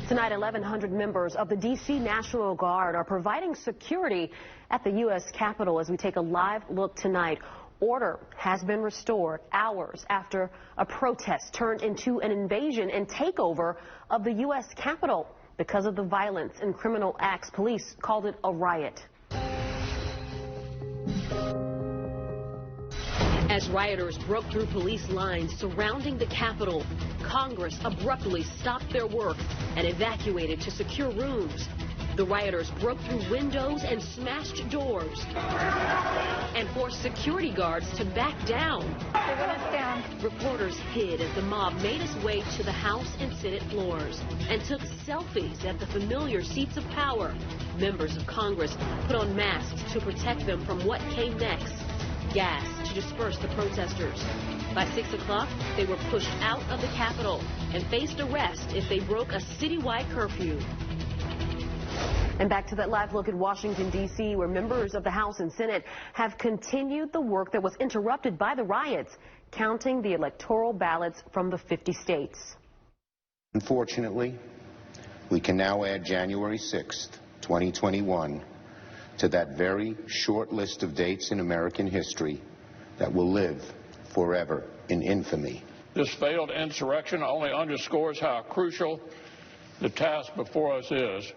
Tonight, 1,100 members of the D.C. National Guard are providing security at the U.S. Capitol as we take a live look tonight. Order has been restored hours after a protest turned into an invasion and takeover of the U.S. Capitol. Because of the violence and criminal acts, police called it a riot. As rioters broke through police lines surrounding the Capitol, Congress abruptly stopped their work and evacuated to secure rooms. The rioters broke through windows and smashed doors and forced security guards to back down. They went us down. Reporters hid as the mob made its way to the House and Senate floors and took selfies at the familiar seats of power. Members of Congress put on masks to protect them from what came next. Gas to disperse the protesters. By 6 o'clock, they were pushed out of the Capitol and faced arrest if they broke a citywide curfew. And back to that live look at Washington, D.C., where members of the House and Senate have continued the work that was interrupted by the riots, counting the electoral ballots from the 50 states. Unfortunately, we can now add January 6th, 2021, to that very short list of dates in American history that will live forever in infamy. This failed insurrection only underscores how crucial the task before us is.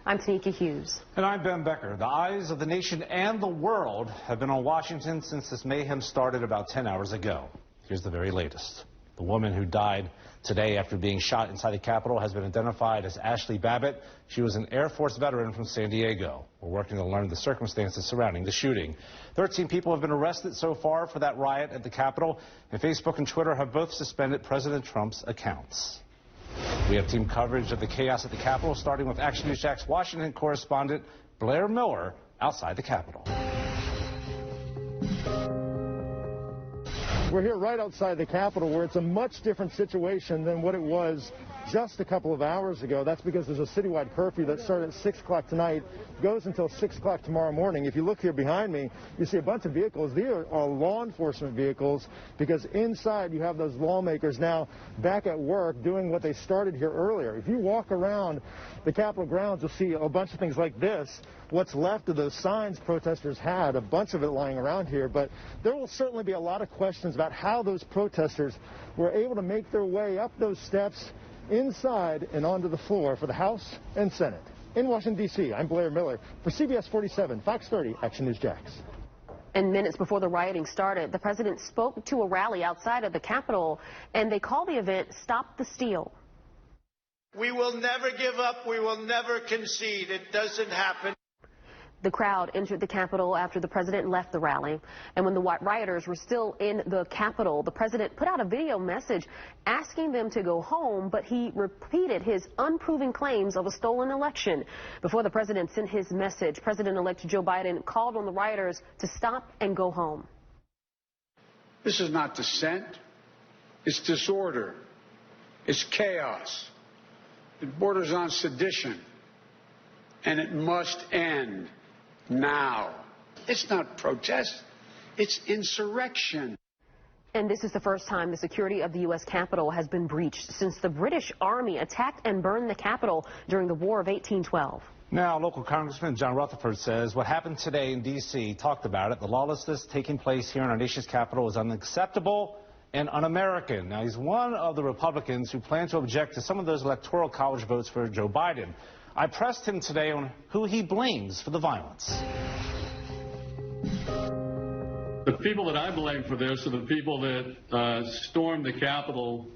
I'm Tanika Hughes. And I'm Ben Becker. The eyes of the nation and the world have been on Washington since this mayhem started about 10 hours ago. Here's the very latest. The woman who died today after being shot inside the Capitol has been identified as Ashley Babbitt. She was an Air Force veteran from San Diego. We're working to learn the circumstances surrounding the shooting. 13 people have been arrested so far for that riot at the Capitol, and Facebook and Twitter have both suspended President Trump's accounts. We have team coverage of the chaos at the Capitol, starting with Action News Jack's Washington correspondent Blair Miller outside the Capitol. We're here right outside the Capitol, where it's a much different situation than what it was just a couple of hours ago. That's because there's a citywide curfew that started at 6 o'clock tonight, goes until 6 o'clock tomorrow morning. If you look here behind me, you see a bunch of vehicles. These are law enforcement vehicles, because inside you have those lawmakers now back at work doing what they started here earlier. If you walk around the Capitol grounds, you'll see a bunch of things like this. What's left of those signs protesters had, a bunch of it lying around here, but there will certainly be a lot of questions about how those protesters were able to make their way up those steps inside and onto the floor for the House and Senate. In Washington, D.C., I'm Blair Miller for CBS 47, Fox 30, Action News Jax. And minutes before the rioting started, the president spoke to a rally outside of the Capitol, and they call the event Stop the Steal. We will never give up. We will never concede. It doesn't happen. The crowd entered the Capitol after the president left the rally. And when the rioters were still in the Capitol, the president put out a video message asking them to go home, but he repeated his unproven claims of a stolen election. Before the president sent his message, President-elect Joe Biden called on the rioters to stop and go home. This is not dissent. It's disorder. It's chaos. It borders on sedition. And it must end. Now. It's not protest, it's insurrection. And this is the first time the security of the U.S. Capitol has been breached since the British Army attacked and burned the Capitol during the War of 1812. Now, local Congressman John Rutherford says what happened today in D.C., talked about it, the lawlessness taking place here in our nation's capital is unacceptable and un-American. Now, he's one of the Republicans who plan to object to some of those electoral college votes for Joe Biden. I pressed him today on who he blames for the violence. The people that I blame for this are the people that stormed the Capitol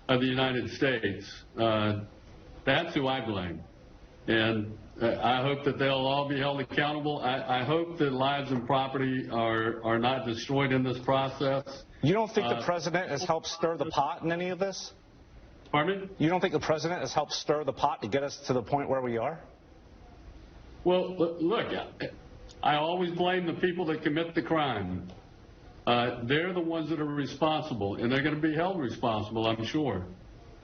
of the United States. That's who I blame. And I hope that they'll all be held accountable. I hope that lives and property are not destroyed in this process. You don't think the president has helped stir the pot in any of this? Pardon me? You don't think the president has helped stir the pot to get us to the point where we are? Well, look, I always blame the people that commit the crime. They're the ones that are responsible, and they're going to be held responsible, I'm sure.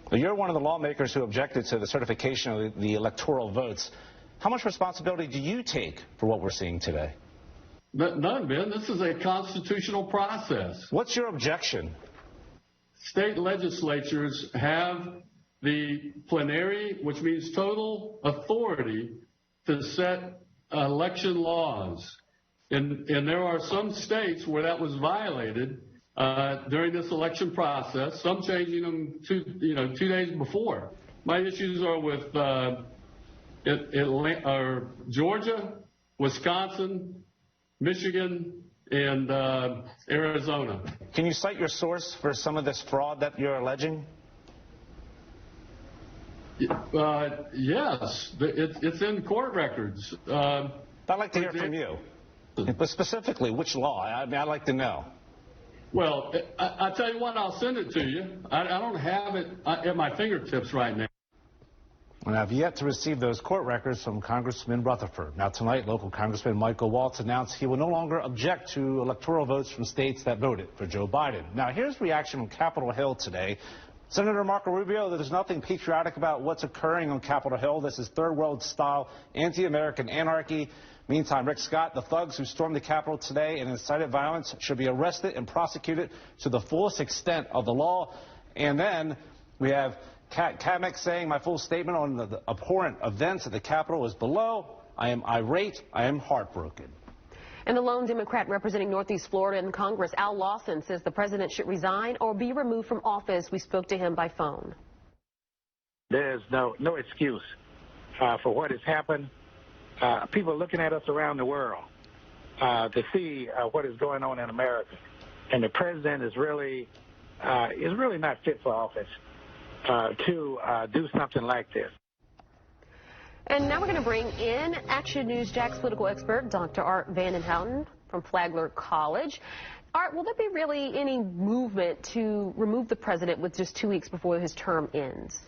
Well, you're one of the lawmakers who objected to the certification of the electoral votes. How much responsibility do you take for what we're seeing today? None, Ben. This is a constitutional process. What's your objection? State legislatures have the plenary, which means total authority to set election laws. And there are some states where that was violated during this election process, some changing them 2 days before. My issues are with Georgia, Wisconsin, Michigan, and Arizona. Can you cite your source for some of this fraud that you're alleging? Yes, it's in court records. I'd like to hear from you. But specifically, which law? I'd like to know. Well, I tell you what, I'll send it to you. I don't have it at my fingertips right now. And I've yet to receive those court records from Congressman Rutherford. Now, tonight, local Congressman Michael Waltz announced he will no longer object to electoral votes from states that voted for Joe Biden. Now, here's reaction on Capitol Hill today. Senator Marco Rubio, there's nothing patriotic about what's occurring on Capitol Hill. This is third world style anti-American anarchy. Meantime, Rick Scott, the thugs who stormed the Capitol today and incited violence should be arrested and prosecuted to the fullest extent of the law. And then we have Kamek saying my full statement on the abhorrent events at the Capitol is below. I am irate. I am heartbroken. And the lone Democrat representing Northeast Florida in Congress, Al Lawson, says the president should resign or be removed from office. We spoke to him by phone. There's no excuse for what has happened. People are looking at us around the world to see what is going on in America. And the president is really not fit for office to do something like this. And now we're going to bring in Action News Jack's political expert, Dr. Art Vandenhouten from Flagler College. Art, will there be really any movement to remove the president with just 2 weeks before his term ends?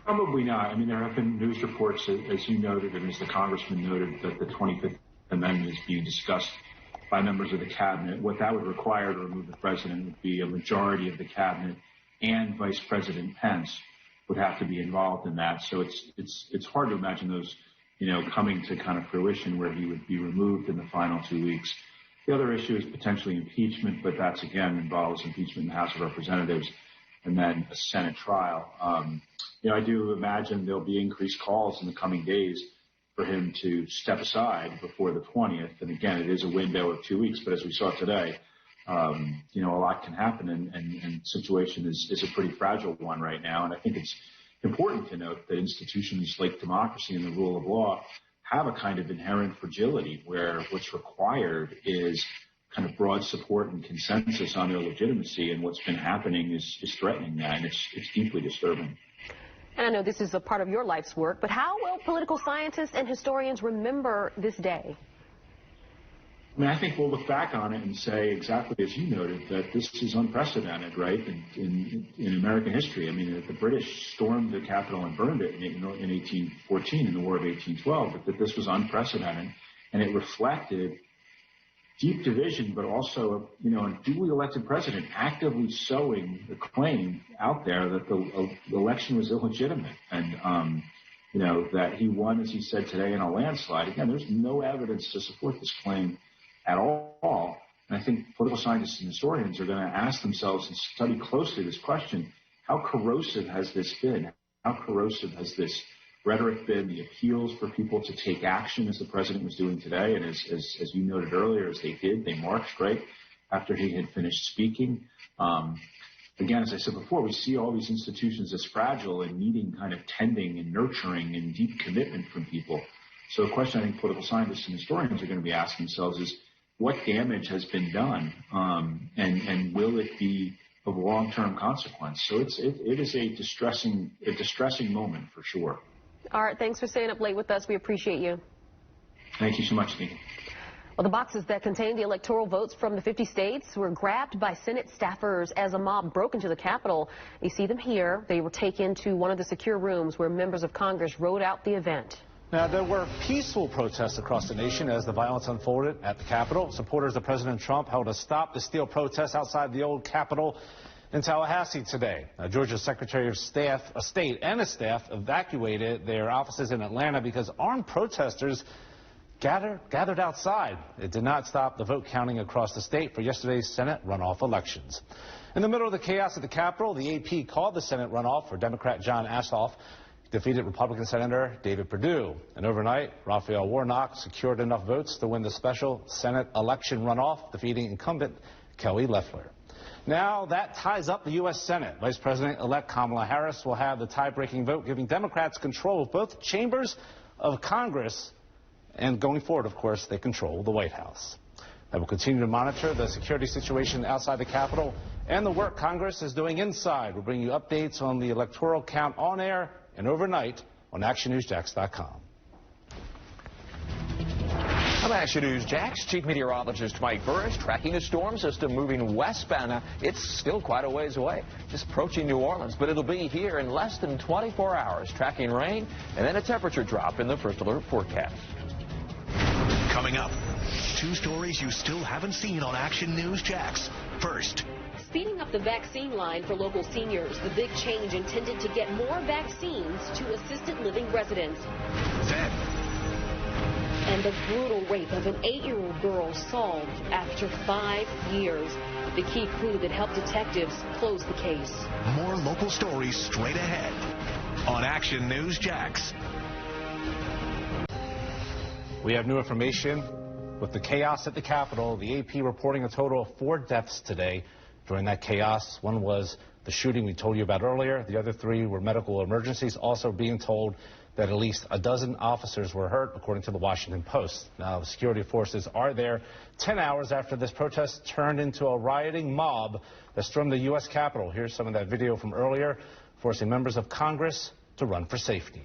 Probably not. I mean, there have been news reports, as you noted, and as the congressman noted, that the 25th Amendment is being discussed by members of the cabinet. What that would require to remove the president would be a majority of the cabinet and Vice President Pence would have to be involved in that. So it's hard to imagine those, coming to kind of fruition where he would be removed in the final 2 weeks. The other issue is potentially impeachment, but that's again involves impeachment in the House of Representatives and then a Senate trial. I do imagine there'll be increased calls in the coming days for him to step aside before the 20th. And again, it is a window of 2 weeks, but as we saw today, a lot can happen, and the situation is a pretty fragile one right now. And I think it's important to note that institutions like democracy and the rule of law have a kind of inherent fragility where what's required is kind of broad support and consensus on their legitimacy, and what's been happening is threatening that, and it's deeply disturbing. And I know this is a part of your life's work, but how will political scientists and historians remember this day? I mean, I think we'll look back on it and say exactly as you noted that this is unprecedented, right, in American history. I mean, the British stormed the Capitol and burned it in 1814 in the War of 1812, but that this was unprecedented, and it reflected deep division, but also, a duly elected president actively sowing the claim out there that the election was illegitimate and, that he won, as he said today, in a landslide. Again, there's no evidence to support this claim at all. And I think political scientists and historians are going to ask themselves and study closely this question: how corrosive has this been? How corrosive has this rhetoric been? The appeals for people to take action, as the president was doing today, and as you noted earlier, as they did, they marched right after he had finished speaking. Again, as I said before, we see all these institutions as fragile and needing kind of tending and nurturing and deep commitment from people. So the question I think political scientists and historians are going to be asking themselves is, what damage has been done, and will it be of long-term consequence? So it is a distressing moment for sure. All right, thanks for staying up late with us. We appreciate you. Thank you so much, Nikki. Well, the boxes that contain the electoral votes from the 50 states were grabbed by Senate staffers as a mob broke into the Capitol. You see them here. They were taken to one of the secure rooms where members of Congress rode out the event. Now, there were peaceful protests across the nation as the violence unfolded at the Capitol. Supporters of President Trump held a Stop the Steal protest outside the old Capitol in Tallahassee today. Georgia's Secretary of State and his staff evacuated their offices in Atlanta because armed protesters gathered outside. It did not stop the vote counting across the state for yesterday's Senate runoff elections. In the middle of the chaos at the Capitol, the AP called the Senate runoff for Democrat Jon Ossoff defeated Republican Senator David Perdue. And overnight, Raphael Warnock secured enough votes to win the special Senate election runoff, defeating incumbent Kelly Loeffler. Now that ties up the U.S. Senate. Vice President-elect Kamala Harris will have the tie-breaking vote, giving Democrats control of both chambers of Congress. And going forward, of course, they control the White House. I will continue to monitor the security situation outside the Capitol and the work Congress is doing inside. We'll bring you updates on the electoral count on air and overnight on ActionNewsJax.com. I'm Action News Jax. Chief Meteorologist Mike Burris tracking a storm system moving westbound. Now, it's still quite a ways away, just approaching New Orleans, but it'll be here in less than 24 hours, tracking rain and then a temperature drop in the first alert forecast. Coming up, 2 stories you still haven't seen on Action News Jax. First, speeding up the vaccine line for local seniors. The big change intended to get more vaccines to assisted living residents. Then, and the brutal rape of an 8-year-old girl solved after 5 years. The key clue that helped detectives close the case. More local stories straight ahead on Action News Jax. We have new information. With the chaos at the Capitol, the AP reporting a total of 4 deaths today. During that chaos, one was the shooting we told you about earlier. The other 3 were medical emergencies. Also being told that at least a dozen officers were hurt, according to the Washington Post. Now, the security forces are there 10 hours after this protest turned into a rioting mob that stormed the U.S. Capitol. Here's some of that video from earlier, forcing members of Congress to run for safety.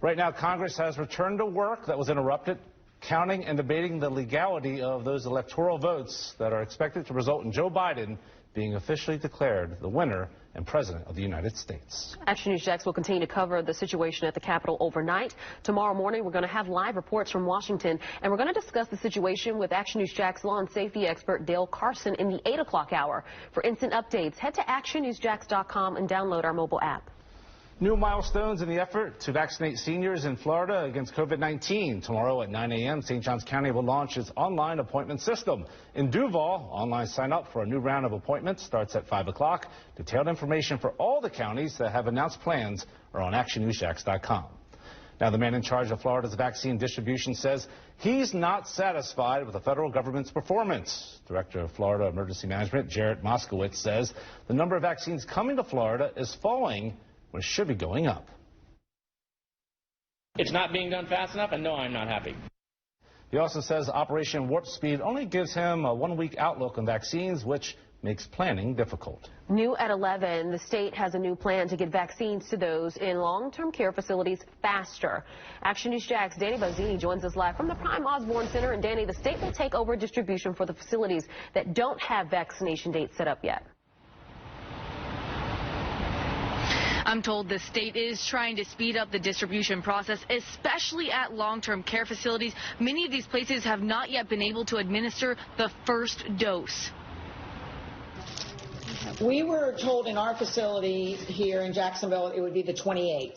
Right now, Congress has returned to work that was interrupted, counting and debating the legality of those electoral votes that are expected to result in Joe Biden being officially declared the winner and president of the United States. Action News Jax will continue to cover the situation at the Capitol overnight. Tomorrow morning, we're going to have live reports from Washington, and we're going to discuss the situation with Action News Jax law and safety expert Dale Carson in the 8 o'clock hour. For instant updates, head to actionnewsjax.com and download our mobile app. New milestones in the effort to vaccinate seniors in Florida against COVID-19. Tomorrow at 9 a.m., St. Johns County will launch its online appointment system. In Duval, online sign-up for a new round of appointments starts at 5 o'clock. Detailed information for all the counties that have announced plans are on actionnewsjax.com. Now, the man in charge of Florida's vaccine distribution says he's not satisfied with the federal government's performance. Director of Florida Emergency Management, Jarrett Moskowitz, says the number of vaccines coming to Florida is falling when it should be going up. It's not being done fast enough, and no, I'm not happy. He also says Operation Warp Speed only gives him a 1-week outlook on vaccines, which makes planning difficult. New at 11, the state has a new plan to get vaccines to those in long-term care facilities faster. Action News Jax' Danny Bazzini joins us live from the Prime Osborne Center. And Danny, the state will take over distribution for the facilities that don't have vaccination dates set up yet. I'm told the state is trying to speed up the distribution process, especially at long-term care facilities. Many of these places have not yet been able to administer the first dose. We were told in our facility here in Jacksonville it would be the 28th.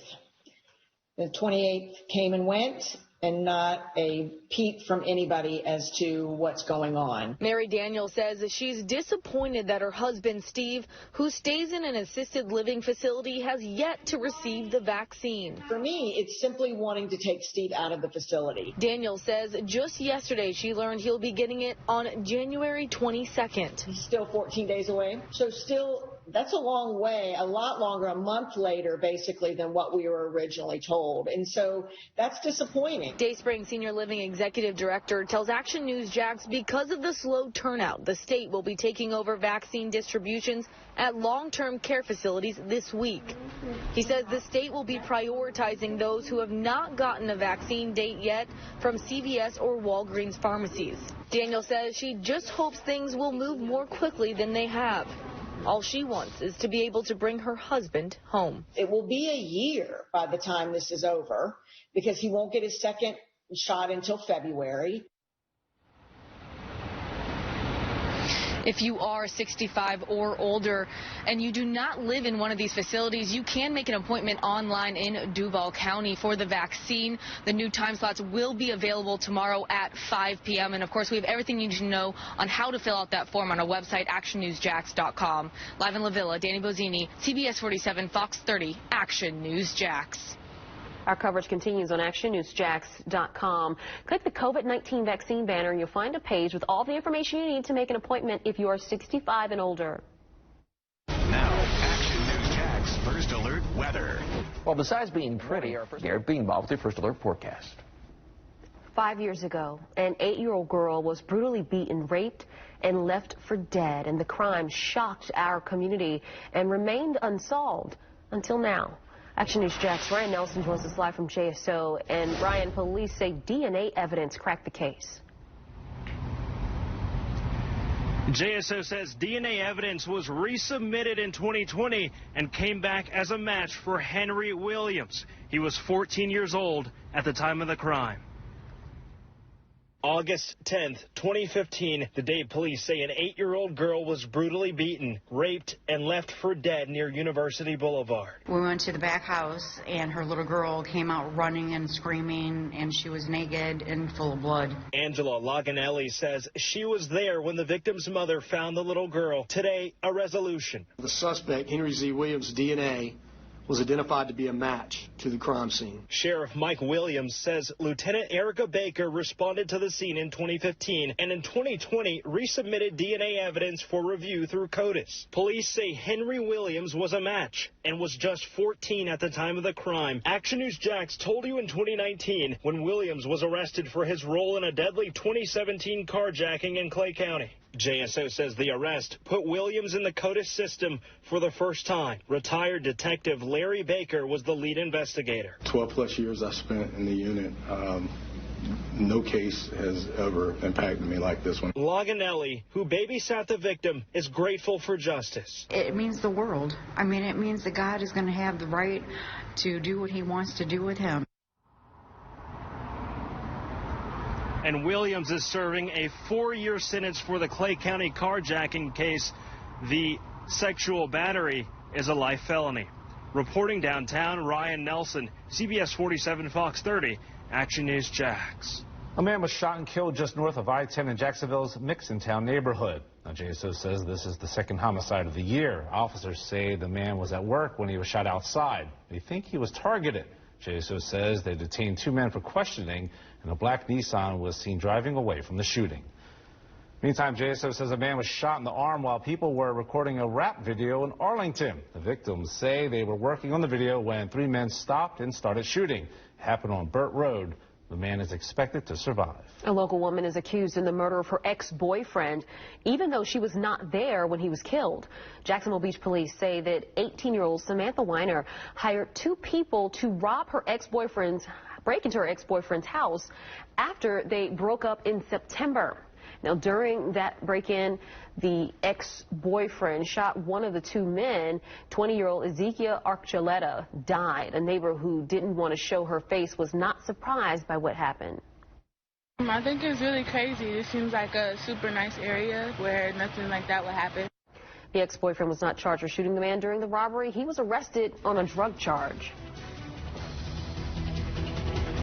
The 28th came and went, and not a peep from anybody as to what's going on. Mary Daniel says she's disappointed that her husband, Steve, who stays in an assisted living facility, has yet to receive the vaccine. For me, it's simply wanting to take Steve out of the facility. Daniel says just yesterday she learned he'll be getting it on January 22nd. He's still 14 days away. So still, that's a long way, a lot longer, a month later, basically, than what we were originally told. And so that's disappointing. Dayspring Senior Living Executive Director tells Action News Jax because of the slow turnout, the state will be taking over vaccine distributions at long-term care facilities this week. He says the state will be prioritizing those who have not gotten a vaccine date yet from CVS or Walgreens pharmacies. Daniel says she just hopes things will move more quickly than they have. All she wants is to be able to bring her husband home. It will be a year by the time this is over because he won't get his second shot until February. If you are 65 or older and you do not live in one of these facilities, you can make an appointment online in Duval County for the vaccine. The new time slots will be available tomorrow at 5 p.m. And of course, we have everything you need to know on how to fill out that form on our website, actionnewsjax.com. Live in La Villa, Danny Bozzini, CBS 47, Fox 30, Action News Jax. Our coverage continues on actionnewsjax.com. Click the COVID-19 vaccine banner and you'll find a page with all the information you need to make an appointment if you are 65 and older. Now, Action News Jax First Alert weather. Well, besides being pretty, they're being involved with the First Alert forecast. 5 years ago, an 8-year-old girl was brutally beaten, raped, and left for dead. And the crime shocked our community and remained unsolved until now. Action News Jax, Ryan Nelson joins us live from JSO. And Ryan, police say DNA evidence cracked the case. JSO says DNA evidence was resubmitted in 2020 and came back as a match for Henry Williams. He was 14 years old at the time of the crime. August 10th, 2015, the day police say an 8-year-old girl was brutally beaten, raped, and left for dead near University Boulevard. We went to the back house, and her little girl came out running and screaming, and she was naked and full of blood. Angela Laganelli says she was there when the victim's mother found the little girl. Today, a resolution. The suspect, Henry Z. Williams' DNA, was identified to be a match to the crime scene. Sheriff Mike Williams says Lieutenant Erica Baker responded to the scene in 2015 and in 2020 resubmitted DNA evidence for review through CODIS. Police say Henry Williams was a match and was just 14 at the time of the crime. Action News Jax told you in 2019 when Williams was arrested for his role in a deadly 2017 carjacking in Clay County. JSO says the arrest put Williams in the CODIS system for the first time. Retired Detective Larry Baker was the lead investigator. 12 plus years I spent in the unit. No case has ever impacted me like this one. Laganelli, who babysat the victim, is grateful for justice. It means the world. I mean, it means that God is going to have the right to do what he wants to do with him. And Williams is serving a 4-year sentence for the Clay County carjacking case. The sexual battery is a life felony. Reporting downtown, Ryan Nelson, CBS 47, Fox 30, Action News Jax. A man was shot and killed just north of I-10 in Jacksonville's Mixontown neighborhood. Now, JSO says this is the second homicide of the year. Officers say the man was at work when he was shot outside. They think he was targeted. JSO says they detained 2 men for questioning, and a black Nissan was seen driving away from the shooting. Meantime, JSO says a man was shot in the arm while people were recording a rap video in Arlington. The victims say they were working on the video when 3 men stopped and started shooting. It happened on Burt Road. The man is expected to survive. A local woman is accused in the murder of her ex-boyfriend, even though she was not there when he was killed. Jacksonville Beach police say that 18-year-old Samantha Weiner hired 2 people to break into her ex-boyfriend's house after they broke up in September. Now, during that break-in, the ex-boyfriend shot one of the 2 men. 20-year-old Ezekiel Archuleta died. A neighbor who didn't want to show her face was not surprised by what happened. I think it's really crazy. It seems like a super nice area where nothing like that would happen. The ex-boyfriend was not charged for shooting the man during the robbery. He was arrested on a drug charge.